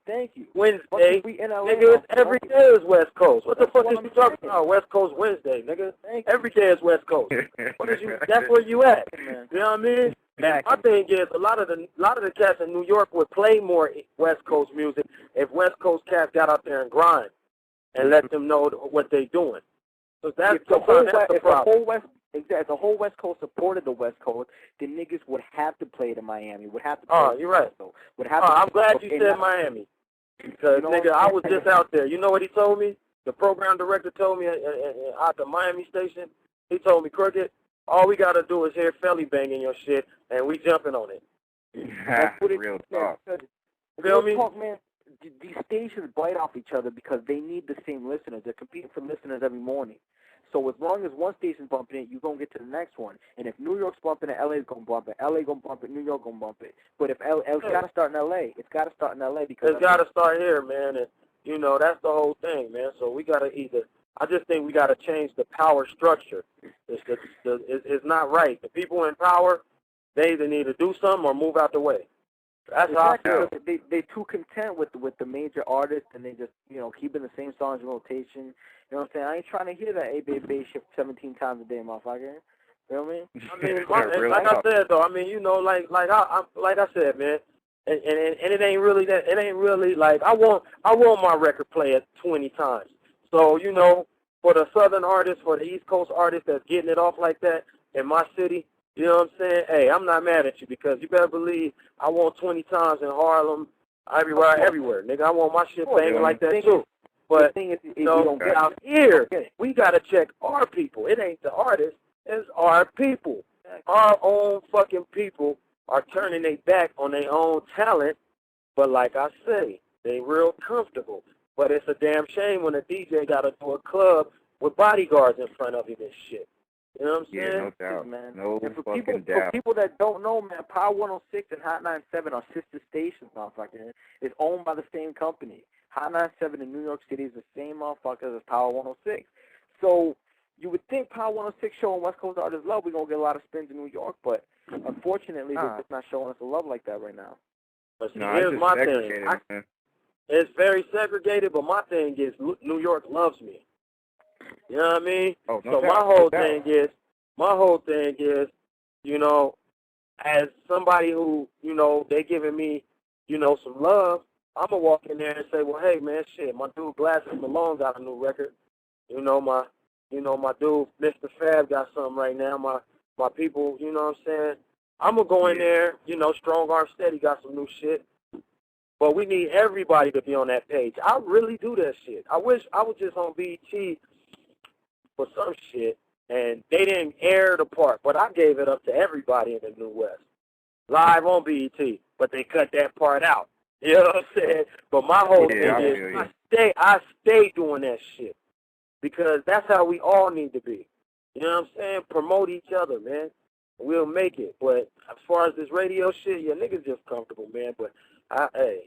thank you. Wednesday? Nigga, every day is West Coast. What the fuck is you talking about? West Coast Wednesday, nigga. Every day is West Coast. That's where you at. You know what I mean? My thing is, a lot of the cats in New York would play more West Coast music if West Coast cats got out there and grind and let them know what they doing. So that's the problem. If the whole West Coast supported the West Coast, then niggas would have to play to Miami. Would have to play you're right. I'm glad you said Miami. Because, nigga, I was just out there. You know what he told me? The program director told me at the Miami station, he told me, Crooked, all we got to do is hear Felly banging your shit, and we jumping on it. Real talk. Feel me? Talk, man. These stations bite off each other because they need the same listeners. They're competing for listeners every morning. So as long as one station's bumping it, you're going to get to the next one. And if New York's bumping it, LA's going to bump it. LA going to bump it, New York going to bump it. But if it's got to start in LA. It's got to start in LA because it's got to start here, man. And, that's the whole thing, man. So we got to either I just think we got to change the power structure. It's not right. The people in power, they either need to do something or move out the way. That's how I feel. They too content with the major artists, and they just keeping the same songs in rotation. You know what I'm saying? I ain't trying to hear that A-Bay shift 17 times a day, motherfucker. You know what I mean? Like I said though, I mean, like I said, man, and it ain't really that. It ain't really like I want my record played 20 times. So for the Southern artists, for the East Coast artists that's getting it off like that in my city, you know what I'm saying? Hey, I'm not mad at you because you better believe I want 20 times in Harlem, everywhere. Nigga, I want my shit banging like that too. But the thing is, out here, we gotta check our people. It ain't the artists. It's our people. Our own fucking people are turning their back on their own talent, but like I say, they real comfortable. But it's a damn shame when a DJ got to do a club with bodyguards in front of him and shit. You know what I'm saying? Yeah, no doubt. Man. No and for fucking doubt. For people that don't know, man, Power 106 and Hot 97 are sister stations, motherfucker. It's owned by the same company. Hot 97 in New York City is the same motherfucker as Power 106. So you would think Power 106 showing West Coast artists love, we're going to get a lot of spins in New York, but unfortunately, they're just not showing us the love like that right now. But here's my thing. It's very segregated, but my thing is New York loves me. You know what I mean? Oh, no so doubt, my whole thing is, as somebody who, they giving me, some love, I'm going to walk in there and say, well, hey, man, shit, my dude Glasses Malone got a new record. My dude Mr. Fab got something right now. My people, you know what I'm saying? I'm going to go in there, Strong Arm Steady got some new shit. But we need everybody to be on that page. I really do that shit. I wish I was just on BET for some shit, and they didn't air the part, but I gave it up to everybody in the New West. Live on BET, but they cut that part out. You know what I'm saying? But my whole thing is I stay doing that shit because that's how we all need to be. You know what I'm saying? Promote each other, man. We'll make it. But as far as this radio shit, yeah, niggas just comfortable, man. But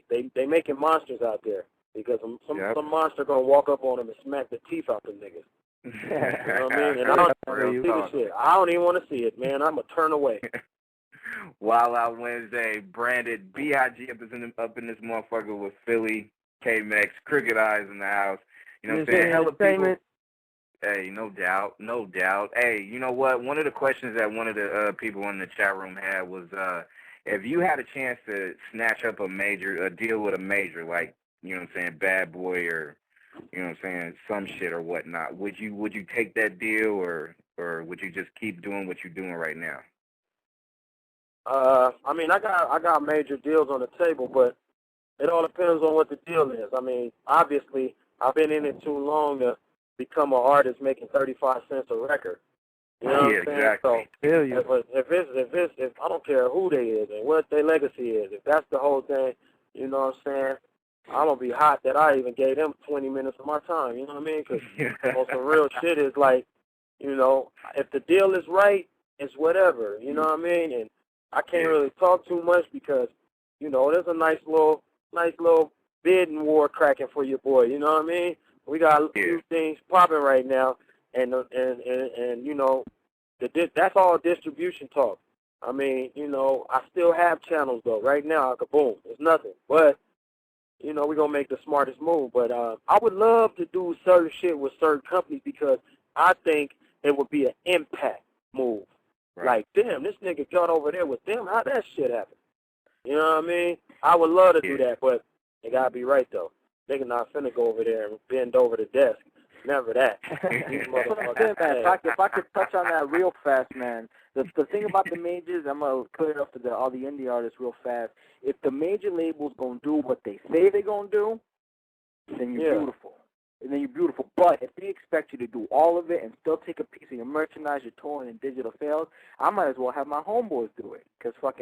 they making monsters out there because some monster gonna walk up on them and smack the teeth out them niggas. You know what I mean? And I don't see the shit. I don't even want to see it, man. I'm gonna turn away. Wild Out Wednesday, branded B.I.G. up in this motherfucker with Philly, K-Mex, Crooked Eyes in the house. You know what I'm saying? Hella people. Hey, no doubt. Hey, you know what? One of the questions that one of the people in the chat room had was, if you had a chance to snatch up a deal with a major, like, you know what I'm saying, Bad Boy or, you know what I'm saying, some shit or whatnot, would you take that deal or would you just keep doing what you're doing right now? I mean, I got major deals on the table, but it all depends on what the deal is. I mean, obviously, I've been in it too long to become an artist making 35 cents a record. You know what I'm saying? Exactly. So if I don't care who they is and what their legacy is, if that's the whole thing, you know what I'm saying, I'm going to be hot that I even gave them 20 minutes of my time, you know what I mean? Because on some real shit is like, if the deal is right, it's whatever, you know what I mean? And I can't really talk too much because, there's a nice little bidding war cracking for your boy, you know what I mean? We got a few things popping right now, and that's all distribution talk. I mean, I still have channels though. Right now, boom, it's nothing. But we're gonna make the smartest move. But I would love to do certain shit with certain companies because I think it would be an impact move. Right. Like, damn, this nigga got over there with them. How'd that shit happen? You know what I mean? I would love to do that, but it gotta be right though. Nigga not finna go over there and bend over the desk. Never that. If I could touch on that real fast, man. The thing about the majors, I'm going to put it up to all the indie artists real fast. If the major labels going to do what they say they're going to do, then you're beautiful. And then you're beautiful. But if they expect you to do all of it and still take a piece of your merchandise, your touring, and digital sales, I might as well have my homeboys do it. Because I'm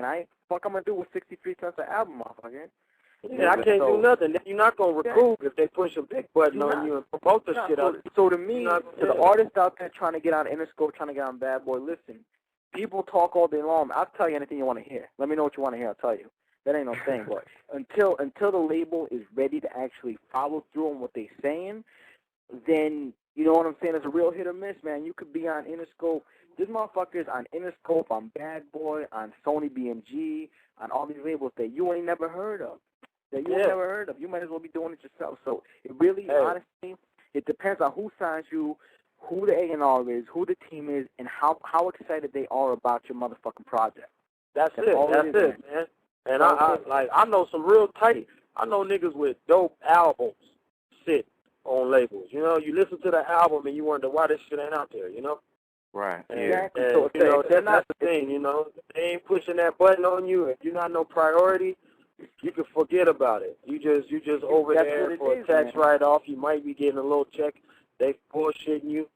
going to do with 63 cents an album, motherfucker. Yeah, I can't do nothing. You're not going to recoup if they push a big button on you and promote the shit out. So to me, to the artists out there trying to get on Interscope, trying to get on Bad Boy, listen, people talk all day long. I'll tell you anything you want to hear. Let me know what you want to hear. I'll tell you. That ain't no thing. But until the label is ready to actually follow through on what they're saying, then You know what I'm saying? It's a real hit or miss, man. You could be on Interscope. This motherfucker's on Interscope, on Bad Boy, on Sony BMG, on all these labels that you ain't never heard of. That you ain't never heard of. You might as well be doing it yourself. So it really, honestly, it depends on who signs you, who the A&R is, who the team is, and how excited they are about your motherfucking project. That's it, man. And I know some real tight. I know niggas with dope albums sit on labels. You know, you listen to the album and you wonder why this shit ain't out there, you know? Right. And, Exactly. and, you know, that's the thing, you know. They ain't pushing that button on you. If you're not no priority, you can forget about it. You just over there for a tax write-off. You might be getting a little check. They bullshitting you,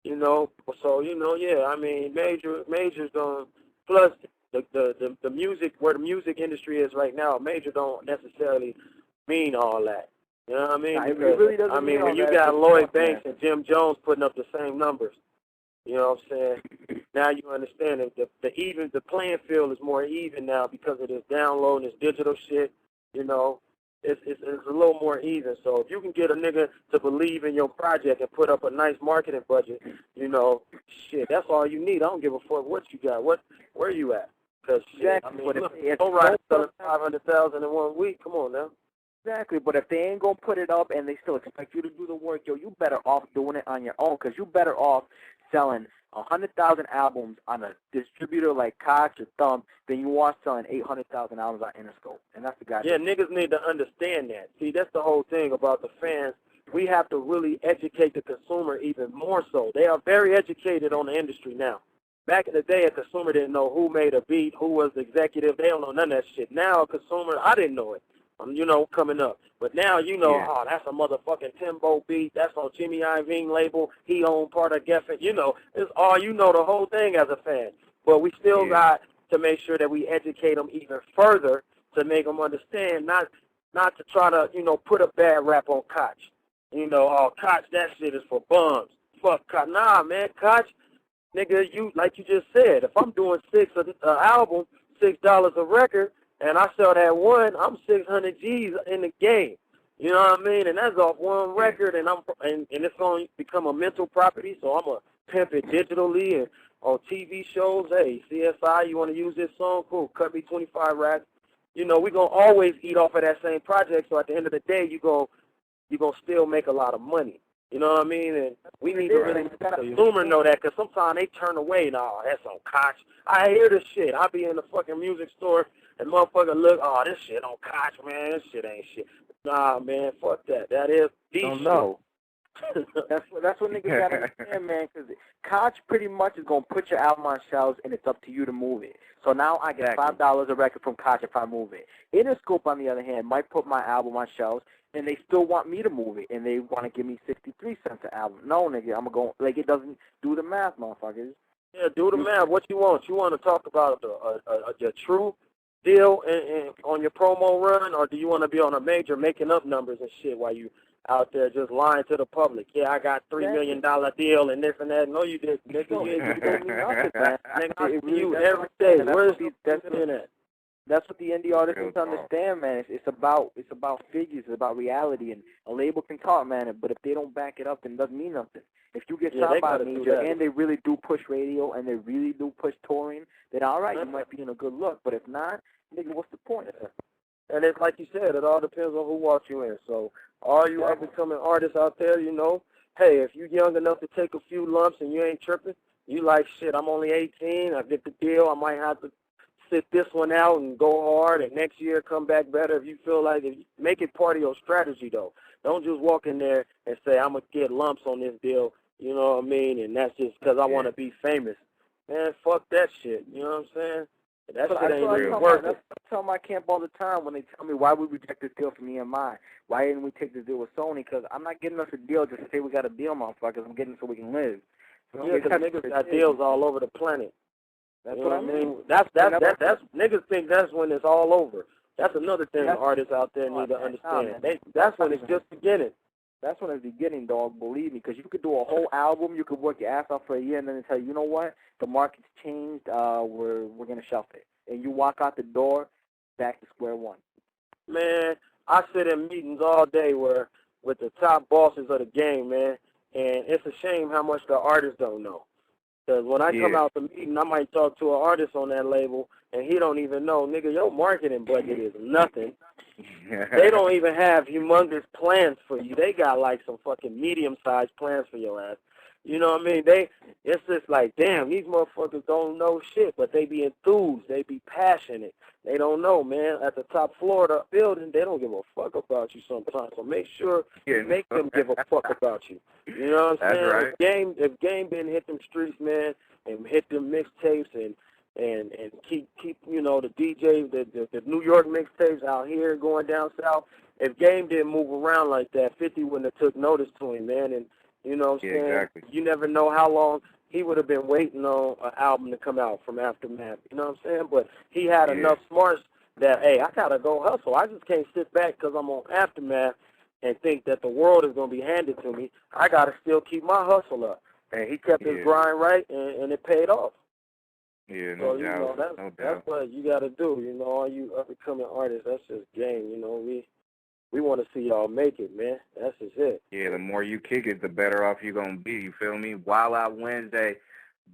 you know. So, you know, yeah, I mean, Major's going, plus the music, where the music industry is right now, Major don't necessarily mean all that. You know what I mean? It really doesn't I mean, when you that, got Lloyd Banks and Jim Jones putting up the same numbers, you know what I'm saying? Now you understand that the playing field is more even now because of this download and this digital shit. You know, it's a little more even. So if you can get a nigga to believe in your project and put up a nice marketing budget, you know, shit, that's all you need. I don't give a fuck what you got, where you at. Because shit, I mean, look, don't ride selling 500,000 in 1 week. Come on now. Exactly, but if they ain't going to put it up and they still expect you to do the work, yo, you better off doing it on your own, because you better off selling 100,000 albums on a distributor like Koch or Thumb than you are selling 800,000 albums on Interscope. And that's the guy. Yeah, niggas need to understand that. See, that's the whole thing about the fans. We have to really educate the consumer even more so. They are very educated on the industry now. Back in the day, a consumer didn't know who made a beat, who was the executive. They don't know none of that shit. Now, a consumer, I didn't know it. You know, coming up. But now you know, oh, that's a motherfucking Timbo beat. That's on Jimmy Iovine label. He owned part of Geffen. You know, it's all you know the whole thing as a fan. But we still got to make sure that we educate them even further to make them understand, not to try to, you know, put a bad rap on Koch. You know, oh, Koch, that shit is for bums. Fuck Koch. Nah, man, Koch, nigga, you, like you just said, if I'm doing album, $6 a record, and I sell that one, I'm 600 G's in the game. You know what I mean? And that's off one record, and it's going to become a mental property, so I'm going to pimp it digitally and on TV shows. Hey, CSI, you want to use this song? Cool, cut me 25 racks. You know, we're going to always eat off of that same project, so at the end of the day, you're going to still make a lot of money. You know what I mean? And we need to really let the consumer know that, because sometimes they turn away. Nah, that's on Koch. I hear this shit. I be in the fucking music store, and motherfucker look, oh, this shit on Koch, man. This shit ain't shit. Nah, man, fuck that. That is the shit. No. That's what niggas gotta understand, man, because Koch pretty much is going to put your album on shelves, and it's up to you to move it. So now I get $5 a record from Koch if I move it. Interscope, on the other hand, might put my album on shelves, and they still want me to move it, and they want to give me 63 cents an album. No, nigga, I'm going to, like, it doesn't do the math, motherfuckers. Yeah, do the math. What you want? You want to talk about the true deal on your promo run, or do you want to be on a major making up numbers and shit while you out there just lying to the public? Yeah, I got $3 million deal and this and that. No, you didn't. Nigga, you don't mean nothing, man. Nigga, I see you every day. Where's that? That's what the indie artists need to understand, man. It's about figures, it's about reality, and a label can talk, man. But if they don't back it up, then it doesn't mean nothing. If you get signed by a major and they really do push radio and they really do push touring, then all right, you might be in a good look. But if not, nigga, what's the point? And it's like you said, it all depends on who walks you in. So all you up-and-coming artists out there, you know, hey, if you young enough to take a few lumps and you ain't tripping, you like, shit, I'm only 18, I get the deal, I might have to sit this one out and go hard, and next year come back better. If you feel like it, make it part of your strategy, though. Don't just walk in there and say, I'm going to get lumps on this deal, you know what I mean, and that's just because I want to be famous. Man, fuck that shit, you know what I'm saying? That shit ain't really worth it. I tell my camp all the time when they tell me why we reject this deal from EMI. Why didn't we take this deal with Sony? Because I'm not getting us a deal just to say we got a deal, motherfuckers. I'm getting it so we can live. So yeah, because niggas got deals all over the planet. That's what I mean. That's niggas think that's when it's all over. That's another thing artists out there need to understand. That's when it's just beginning. That's when it's beginning, dog. Believe me, because you could do a whole album, you could work your ass off for a year, and then they tell you, you know what, the market's changed. We're gonna shelf it, and you walk out the door, back to square one. Man, I sit in meetings all day with the top bosses of the game, man, And it's a shame how much the artists don't know. Because when I come out the meeting, I might talk to an artist on that label, and he don't even know, nigga, your marketing budget is nothing. They don't even have humongous plans for you. They got like some fucking medium-sized plans for your ass. You know what I mean? It's just like, damn, these motherfuckers don't know shit, but they be enthused. They be passionate. They don't know, man. At the top floor of the building, they don't give a fuck about you sometimes. So make sure you make them give a fuck about you. You know what I'm saying? That's right. If Game didn't hit them streets, man, and hit them mixtapes and keep you know, the DJs, the New York mixtapes out here going down south, if Game didn't move around like that, 50 wouldn't have took notice to him, man. And you know what I'm saying? Exactly. You never know how long he would have been waiting on an album to come out from Aftermath. You know what I'm saying? But he had enough smarts that, hey, I got to go hustle. I just can't sit back because I'm on Aftermath and think that the world is going to be handed to me. I got to still keep my hustle up. And he kept his grind right, and it paid off. Yeah, so, you know, that's what you got to do. You know, all you up-and-coming artists, that's just game. You know, we want to see y'all make it, man. That's just it. Yeah, the more you kick it, the better off you're going to be. You feel me? Wild Out Wednesday,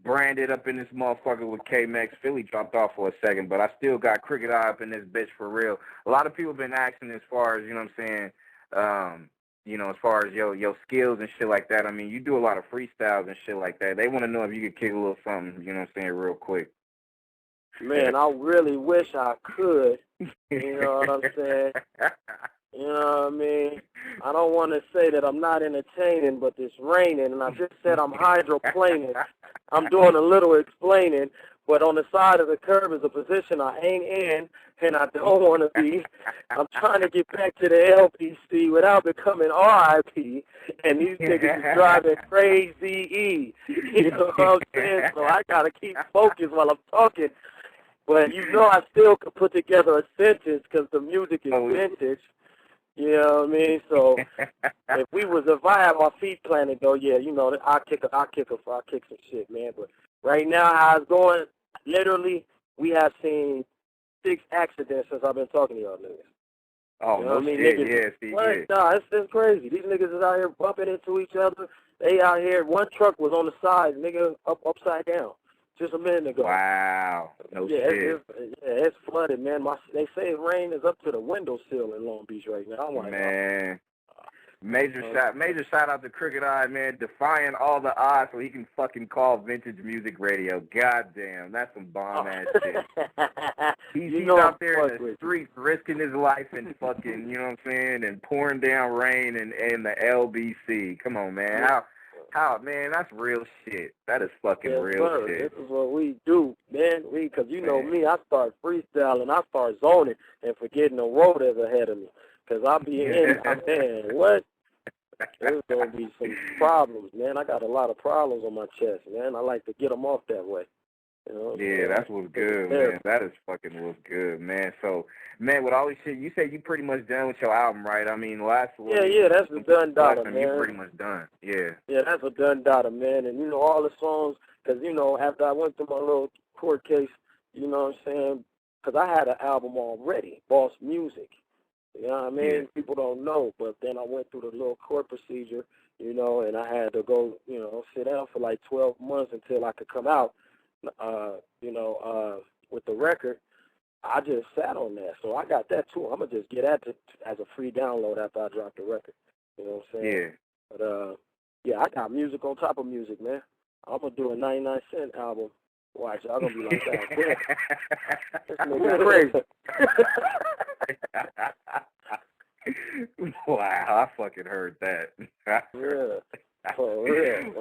branded up in this motherfucker with K-Mex. Philly dropped off for a second, but I still got Crooked Eye up in this bitch for real. A lot of people been asking as far as, you know what I'm saying, you know, as far as your skills and shit like that. I mean, you do a lot of freestyles and shit like that. They want to know if you could kick a little something, you know what I'm saying, real quick. Man, I really wish I could. You know what I'm saying? You know what I mean? I don't want to say that I'm not entertaining, but it's raining, and I just said I'm hydroplaning. I'm doing a little explaining, but on the side of the curb is a position I ain't in, and I don't want to be. I'm trying to get back to the LPC without becoming RIP, and these niggas is driving crazy. You know what I'm saying? So I got to keep focused while I'm talking. But you know I still could put together a sentence because the music is vintage. You know what I mean? So if I had my feet planted though, yeah, you know, I'll kick some shit, man. But right now, how it's going, literally, we have seen 6 accidents since I've been talking to y'all niggas. Oh, you know no what I mean? shit, Niggas, no, it's crazy. These niggas is out here bumping into each other. They out here, one truck was on the side, nigga, upside down. Just a minute ago. Wow. No shit. It's flooded, man. They say rain is up to the windowsill in Long Beach right now. I'm like, man. Major shout out to Crooked Eye, man, defying all the odds so he can fucking call vintage music radio. Goddamn, that's some bomb-ass shit. He's out there in the streets risking his life and fucking, you know what I'm saying, and pouring down rain and the LBC. Come on, man. How, man, that's real shit. That is fucking real shit. This is what we do, man. Because you know me, I start freestyling, I start zoning and forgetting the road is ahead of me. Because I'll be in, man, what? There's going to be some problems, man. I got a lot of problems on my chest, man. I like to get them off that way. You know? Yeah, that's what's good, man. That is fucking what's good, man. So, man, with all this shit, you say you pretty much done with your album, right? I mean, Yeah, that's a done daughter, man. You're pretty much done, yeah. Yeah, that's a done daughter, man. And, you know, all the songs, because, you know, after I went through my little court case, you know what I'm saying, because I had an album already, Boss Music. You know what I mean? Yeah. People don't know, but then I went through the little court procedure, you know, and I had to go, you know, sit down for like 12 months until I could come out, you know, with the record. I just sat on that. So I got that, too. I'm going to just get that as a free download after I drop the record. You know what I'm saying? Yeah. But, yeah, I got music on top of music, man. I'm going to do a 99-cent album. Watch, y'all going to be like that. Yeah. This nigga crazy. Wow, I fucking heard that. Yeah. For real.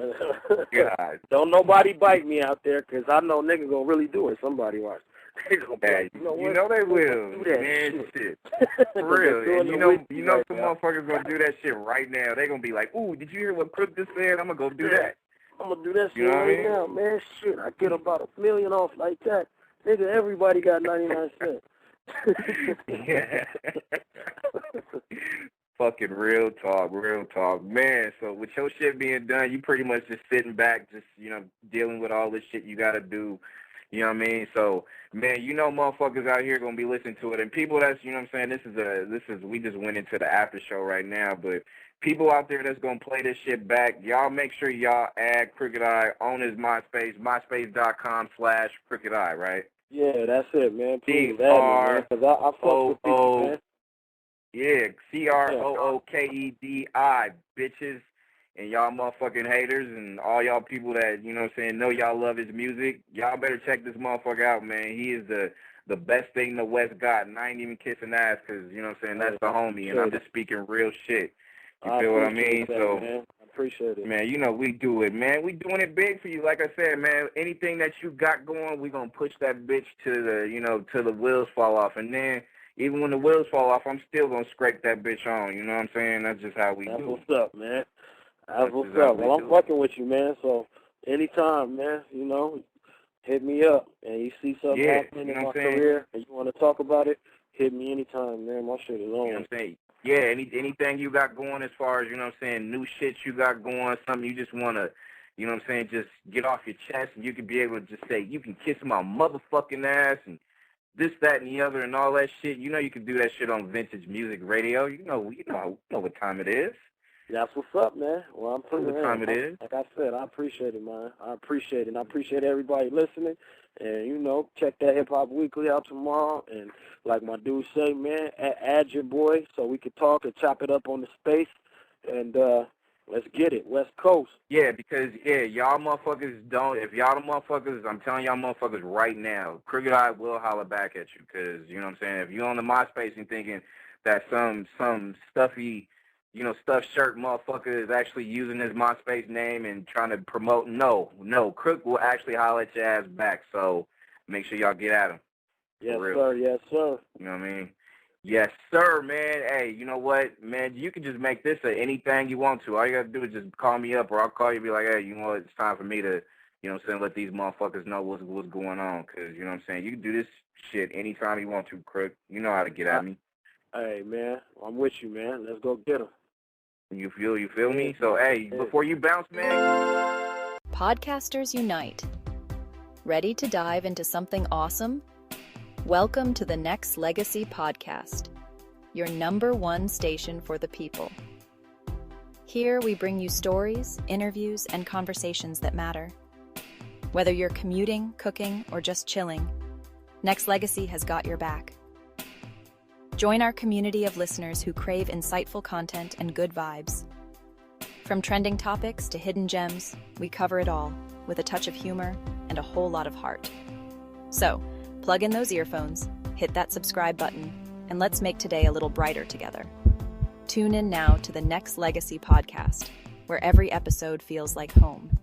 God. Don't nobody bite me out there, because I know nigga gonna really do it. Somebody watch. Hey, you know they will. Do that man, shit. For real. And you know some motherfuckers gonna do that shit right now. They gonna be like, ooh, did you hear what Crook just said? I'm gonna go do that. I'm gonna do that shit right now, man. Shit, I get about $1 million off like that. Nigga, everybody got 99 cents. Yeah. Fucking real talk, man. So with your shit being done, you pretty much just sitting back, just, you know, dealing with all this shit you gotta do. You know what I mean? So, man, you know motherfuckers out here gonna be listening to it, and people that's, you know what I'm saying, this is we just went into the after show right now, but people out there that's going to play this shit back, y'all make sure y'all add Crooked Eye on his MySpace, myspace.com/Crooked Eye, right? Yeah, that's it, man. Please add me, man, because I fuck with people, man. Yeah, CROOKEDI, bitches. And y'all motherfucking haters and all y'all people that, you know what I'm saying, know y'all love his music, y'all better check this motherfucker out, man. He is the best thing the West got, and I ain't even kissing ass because, you know what I'm saying, that's the homie, and I'm just speaking real shit. You feel what I mean? So, man. I appreciate it. Man, you know, we do it, man. We doing it big for you. Like I said, man, anything that you got going, we going to push that bitch to the, you know, till the wheels fall off. And then, even when the wheels fall off, I'm still going to scrape that bitch on. You know what I'm saying? That's just how we do it. That's what's up, man. That's what's up. Well, I'm fucking with you, man. So anytime, man, you know, hit me up. And you see something happening in my career and you want to talk about it, hit me anytime, man. My shit is on. You know what I'm saying? Yeah, anything you got going as far as, you know what I'm saying, new shit you got going, something you just want to, you know what I'm saying, just get off your chest and you can be able to just say, you can kiss my motherfucking ass and this, that, and the other and all that shit. You know you can do that shit on Vintage Music Radio. You know what time it is. That's what's up, man. Well, I'm pretty what time it is. Like I said, I appreciate it, man. I appreciate it. And I appreciate everybody listening. And, you know, check that Hip Hop Weekly out tomorrow. And like my dude say, man, add your boy so we can talk and chop it up on the space. And let's get it. West Coast. Yeah, because, y'all motherfuckers don't. If y'all the motherfuckers, I'm telling y'all motherfuckers right now, Crooked Eye will holler back at you. Because, you know what I'm saying, if you're on the MySpace and thinking that some stuffy, you know, stuffed shirt motherfucker is actually using his MySpace name and trying to promote. No. Crook will actually holler at your ass back. So make sure y'all get at him. Yes, sir. Yes, sir. You know what I mean? Yes, sir, man. Hey, you know what, man? You can just make this anything you want to. All you got to do is just call me up or I'll call you and be like, hey, you know what? It's time for me to, you know what I'm saying, let these motherfuckers know what's going on. Because, you know what I'm saying, you can do this shit anytime you want to, Crook. You know how to get at me. Hey, man, I'm with you, man. Let's go get them. You feel me? So, hey, before you bounce, man. Podcasters unite. Ready to dive into something awesome? Welcome to the Nexxlegacy podcast, your #1 station for the people. Here we bring you stories, interviews, and conversations that matter. Whether you're commuting, cooking, or just chilling, Nexxlegacy has got your back. Join our community of listeners who crave insightful content and good vibes. From trending topics to hidden gems, we cover it all with a touch of humor and a whole lot of heart. So, plug in those earphones, hit that subscribe button, and let's make today a little brighter together. Tune in now to the Nexxlegacy podcast, where every episode feels like home.